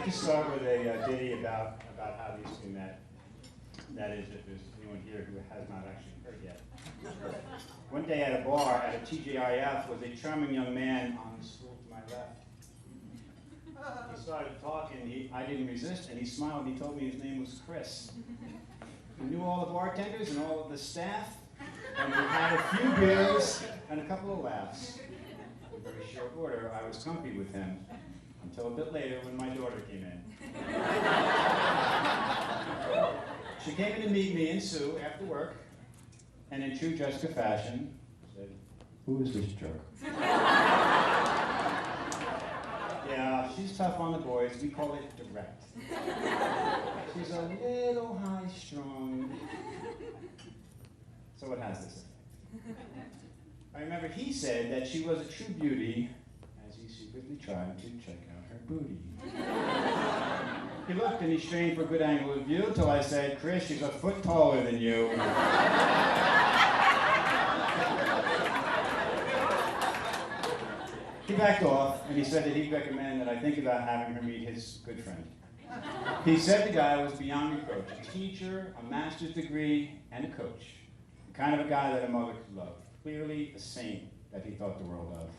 like to start with a ditty about how these two met. That is, if there's anyone here who has not actually heard yet. One day at a bar at a TGIF was a charming young man on the stool to my left. He started talking, I didn't resist, and he smiled and he told me his name was Chris. He knew all the bartenders and all of the staff, and we had a few beers and a couple of laughs. In very short order, I was comfy with him, until a bit later when my daughter came in. She came in to meet me and Sue after work, and in true Jessica fashion, said, "Who is this jerk?" Yeah, she's tough on the boys. We call it direct. She's a little high-strung. So it has this effect. I remember he said that she was a true beauty, as he secretly tried to check out her booty. He looked and he strained for a good angle of view till I said, "Chris, she's a foot taller than you." He backed off and he said that he'd recommend that I think about having her meet his good friend. He said the guy was beyond reproach, a teacher, a master's degree, and a coach. The kind of a guy that a mother could love. Clearly a saint that he thought the world of.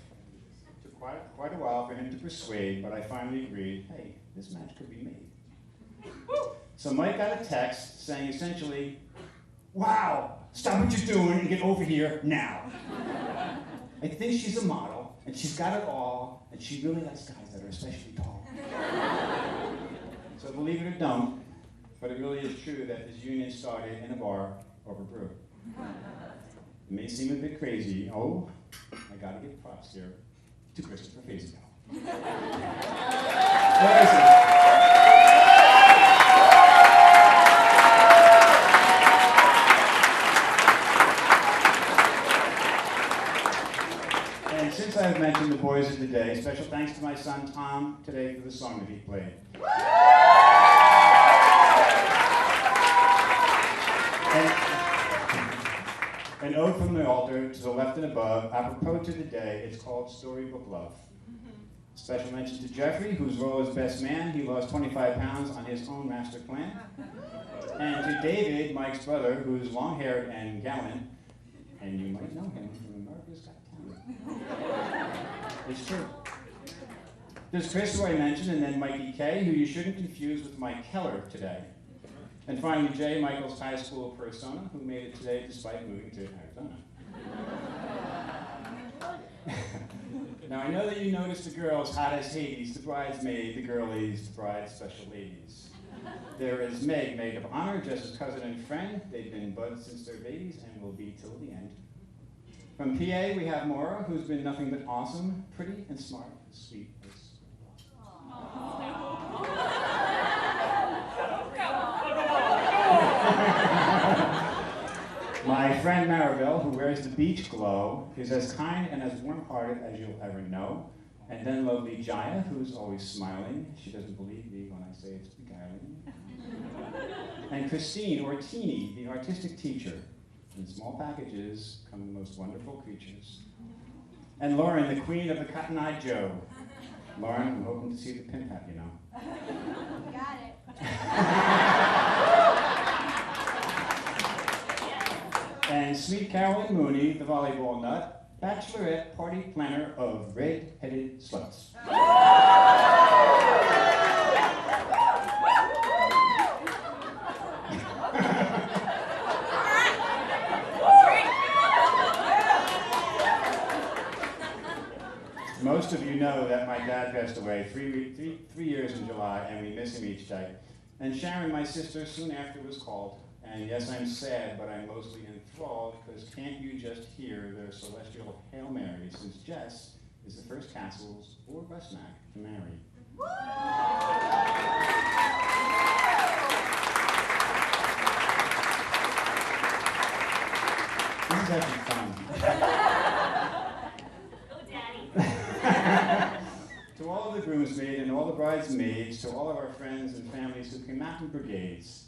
It took quite a while for him to persuade, but I finally agreed, hey, this match could be made. So Mike got a text saying essentially, "Wow, stop what you're doing and get over here now. I think she's a model, and she's got it all, and she really likes guys that are especially tall." So believe it or don't, but it really is true that this union started in a bar over brew. It may seem a bit crazy. Oh, I gotta give props here to Christopher Faisal. Where is he? And since I've mentioned the boys of the day, special thanks to my son Tom today for the song that he played. An ode from the altar to the left and above, apropos to the day, it's called Storybook Love. Special mention to Jeffrey, whose role as best man, he lost 25 pounds on his own master plan. And to David, Mike's brother, who's long-haired and gallant, and you might know him from America's Got Talent. It's true. There's Chris, who I mentioned, and then Mikey K, who you shouldn't confuse with Mike Keller today. And finally, Jay, Michael's high school persona, who made it today despite moving to Arizona. Now, I know that you noticed the girls hot as Hades, the bridesmaid, the girlies, the bride's special ladies. There is Meg, maid of honor, Jess's cousin and friend. They've been buds since their babies and will be till the end. From PA, we have Maura, who's been nothing but awesome, pretty and smart and sweet. My friend Maribel, who wears the beach glow, is as kind and as warm-hearted as you'll ever know. And then lovely Jaya, who's always smiling. She doesn't believe me when I say it's beguiling. And Christine, or Teeny, the artistic teacher. In small packages come the most wonderful creatures. And Lauren, the queen of the Cotton-Eye Joe. Lauren, I'm hoping to see the pin hat, you know. Got it. And sweet Carolyn Mooney, the volleyball nut, bachelorette party planner of red-headed sluts. Most of you know that my dad passed away three years in July, and we miss him each day. And Sharon, my sister, soon after was called. And yes, I'm sad, but I'm mostly enthralled, because can't you just hear their celestial Hail Mary, since Jess is the first Castles or Rusnak to marry. This is actually fun. Oh, Daddy. To all of the groomsmaids and all the bridesmaids, to all of our friends and families who came out in brigades,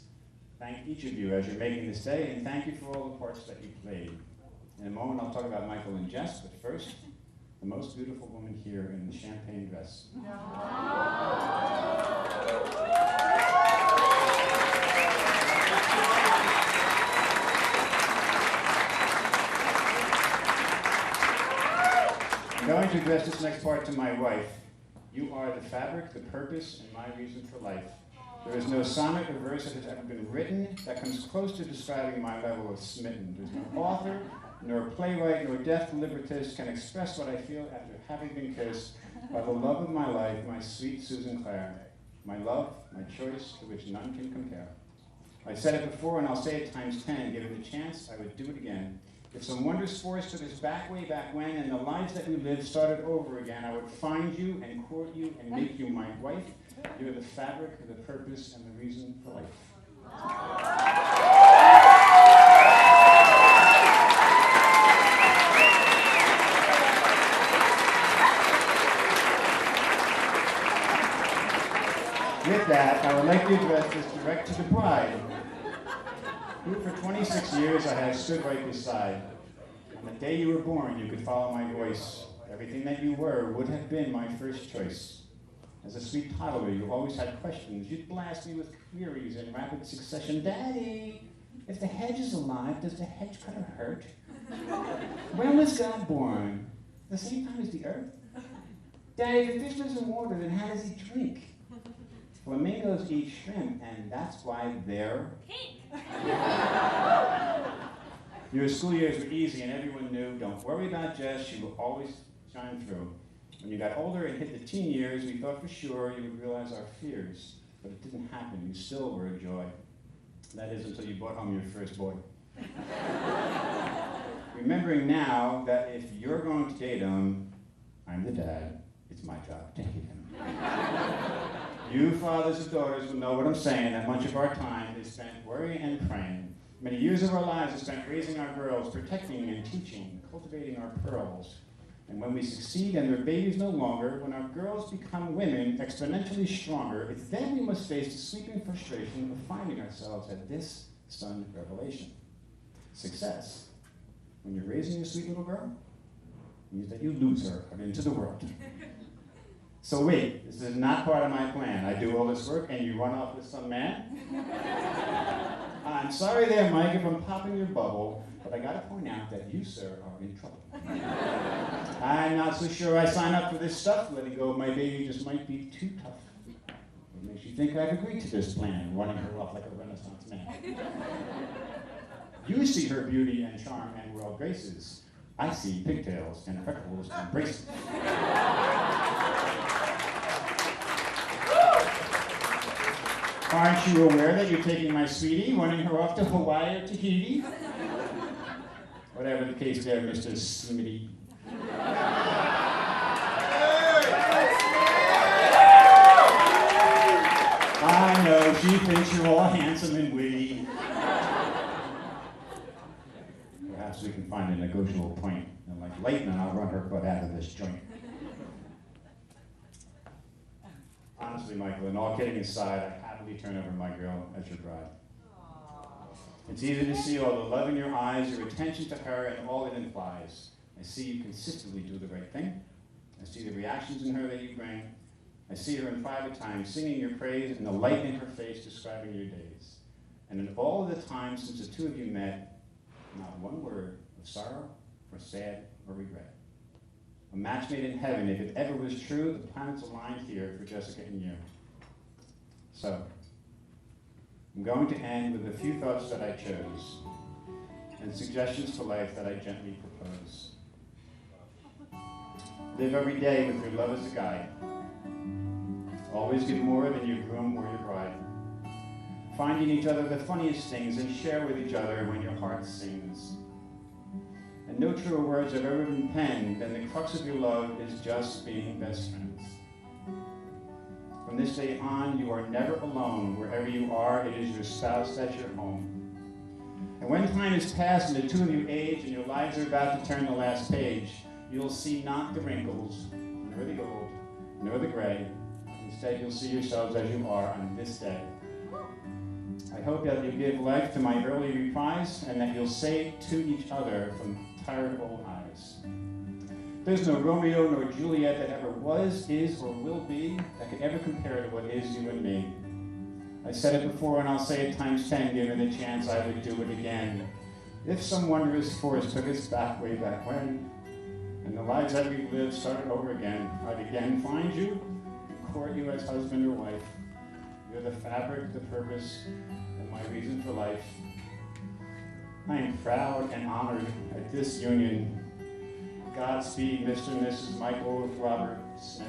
thank each of you as you're making this day, and thank you for all the parts that you played. In a moment, I'll talk about Michael and Jess, but first, the most beautiful woman here in the champagne dress. I'm going to address this next part to my wife. You are the fabric, the purpose, and my reason for life. There is no sonnet or verse that has ever been written that comes close to describing my level of smitten. There's no author, nor playwright, nor deaf librettist can express what I feel after having been kissed by the love of my life, my sweet Susan Clare. My love, my choice, to which none can compare. I've said it before and I'll say it times 10. Given the chance, I would do it again. If some wondrous force took us back way back when, and the lives that we lived started over again, I would find you and court you and make you my wife. You're the fabric, the purpose, and the reason for life. With that, I would like to address this direct to the bride, who for 26 years I have stood right beside. On the day you were born, you could follow my voice. Everything that you were would have been my first choice. As a sweet toddler, you always had questions. You'd blast me with queries in rapid succession. Daddy, if the hedge is alive, does the hedge cutter hurt? When was God born? The same time as the earth? Daddy, if the fish lives in water, then how does he drink? Flamingos eat shrimp, and that's why they're Pink. Your school years were easy, and everyone knew, don't worry about Jess, she will always shine through. When you got older and hit the teen years, we thought for sure you would realize our fears, but it didn't happen. You still were a joy. That is, until you brought home your first boy. Remembering now that if you're going to date him, I'm the dad, it's my job to hate him. You fathers of daughters will know what I'm saying, that much of our time is spent worrying and praying. Many years of our lives are spent raising our girls, protecting and teaching, cultivating our pearls. And when we succeed and their babies no longer, when our girls become women exponentially stronger, it's then we must face the sweeping frustration of finding ourselves at this stunned revelation. Success, when you're raising a sweet little girl, means that you lose her out into the world. So wait, this is not part of my plan. I do all this work and you run off with some man? I'm sorry there, Mike, if I'm popping your bubble, but I gotta point out that you, sir, are in trouble. I'm not so sure I sign up for this stuff. Letting go of my baby just might be too tough. What makes you think I've agreed to this plan, running her off like a Renaissance man? You see her beauty and charm and royal graces. I see pigtails and freckles and braces. Aren't you aware that you're taking my sweetie, running her off to Hawaii or Tahiti? Whatever the case there, Mr. Smitty. I know, she thinks you're all handsome and witty. Perhaps we can find a negotiable point. And like lightning, I'll run her butt out of this joint. Honestly, Michael, and all kidding aside, I happily turn over my girl as your bride. It's easy to see all the love in your eyes, your attention to her, and all it implies. I see you consistently do the right thing. I see the reactions in her that you bring. I see her in private time singing your praise and the light in her face describing your days. And in all of the time since the two of you met, not one word of sorrow or sad or regret. A match made in heaven. If it ever was true, the planets aligned here for Jessica and you. So, I'm going to end with a few thoughts that I chose and suggestions for life that I gently propose. Live every day with your love as a guide. Always give more than your groom or your bride. Finding each other the funniest things and share with each other when your heart sings. And no truer words have ever been penned than the crux of your love is just being best friends. From this day on, you are never alone. Wherever you are, it is your spouse that's your home. And when time has passed and the two of you age and your lives are about to turn the last page, you'll see not the wrinkles, nor the old, nor the gray. Instead, you'll see yourselves as you are on this day. I hope that you give life to my early reprise and that you'll say to each other from tired old eyes, There's no Romeo nor Juliet that ever was, is, or will be that could ever compare to what is you and me. I said it before and I'll say it times 10, given the chance I would do it again. If some wondrous force took us back way back when, and the lives that we lived started over again, I'd again find you, and court you as husband or wife. You're the fabric, the purpose, and my reason for life. I am proud and honored at this union. Godspeed, Mr. and Mrs. Michael Robert Smith.